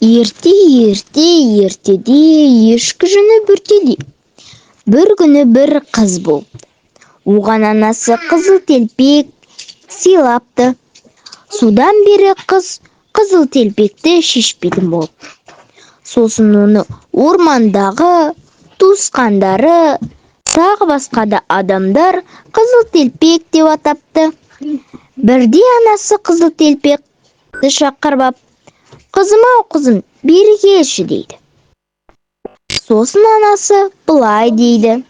Ертеде ешкі жүні бүртеді. Бір күні бір қыз болды. Оған анасы қызыл телпек сыйлапты. Содан бері қыз қызыл телпекті шешпейтін болды. Сосын оны ормандағы туысқандары, тағы басқа да адамдар қызыл телпек деп атапты. Бірде анасы қызыл телпекті шақырып ап, «Қызым-ау, қызым, бері келші» дейді. Сосын анасы былай дейді: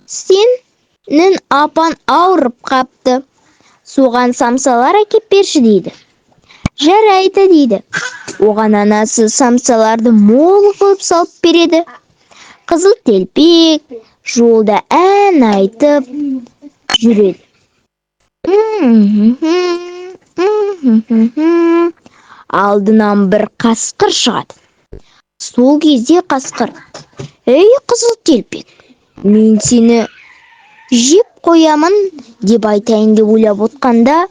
«Сенің апаң ауырып қапты, соған самсалар әкеп берші» дейді. «Жарайды» дейді. Оған анасы самсаларды мол қылып салып береді. Қызыл телпек жолда ән айтып жүреді. Алдынан бір қасқыр шығады. Сол кезде қасқыр: «Ей, қызыл телпек, мен сені жеп қоямын» деп айтайын деп ойлап отқанда,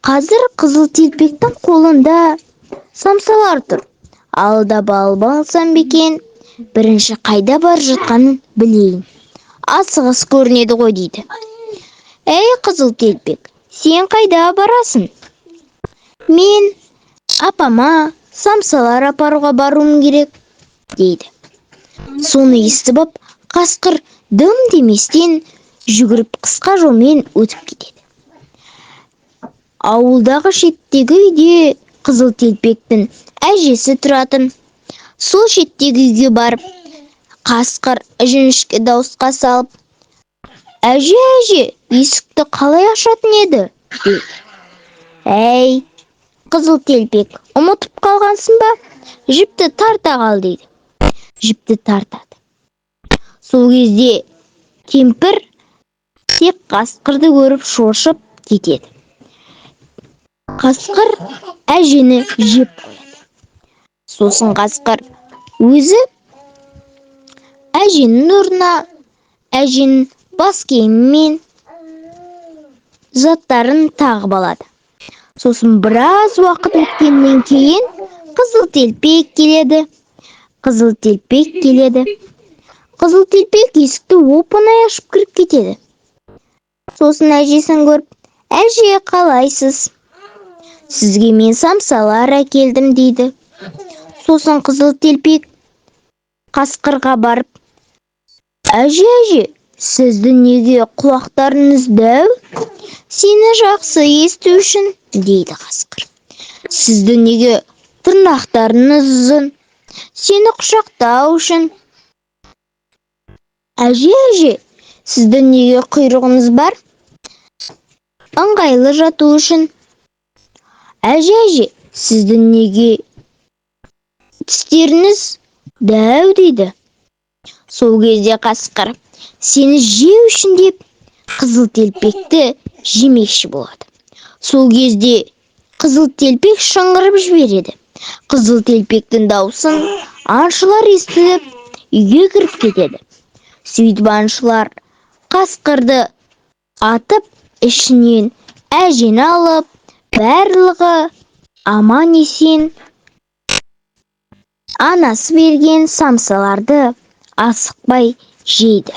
қазір қызыл телпектің қолында самсалар тұр. Алдап алып алсам бекен, бірінші қайда бар жатқанын білейін. Асығыс көрінеді ғой дейді. «Ей, қызыл телпек, сен қайда барасың?» «Мен апама самсалар апаруға баруым керек» дейді. Соны естіп ап, қасқыр дым деместен жүгіріп қысқа жолмен өтіп кетеді. Ауылдағы шеттегі үйде қызыл телпектің әжесі тұратын. Сол шеттегі үйге барып, қасқыр жіңішке дауысқа салып: «Әже, есікті қалай ашатын еді?» дейді. «Әй, қызыл телпек, ұмытып қалғансың ба? Жіпті тарта қал» дейді. Жіпті тартады. Сол кезде кемпір тек қасқырды көріп шошып кетеді. Қасқыр әжені жеп қояды. Сосын қасқыр өзі әженің орнына әженің бас киімі мен заттарын тағып алады. Сосын біраз уақыт өткеннен кейін қызыл телпек келеді. Қызыл телпек есікті оп-оңай ашып кіріп кетеді. Сосын әжесін көріп: «Әже, қалайсыз? Сізге мен самсалар әкелдім» дейді. Сосын қызыл телпек қасқырға барып: «Әже, сіздің неге құлақтарыңыз дәу? Сені жақсы есту үшін» дейді қасқыр. «Сіздің неге тырнақтарыңыз ұзын? Сені құшақтау үшін». «Әже, сіздің неге құйрығыңыз бар? Ыңғайлы жату үшін». «Әже, сіздің неге тістеріңіз дәу?» дейді. Сол кезде қасқыр сені жеу үшін деп қызыл телпекті жемекші болады. Сол кезде қызыл телпек шыңғырып жібереді. Қызыл телпектің даусын аңшылар естіп, үйге кіріп кетеді. Сөйтіп аңшылар қасқырды атып, ішінен әжені алып, барлығы аман-есен анасы берген самсаларды асықпай жейді.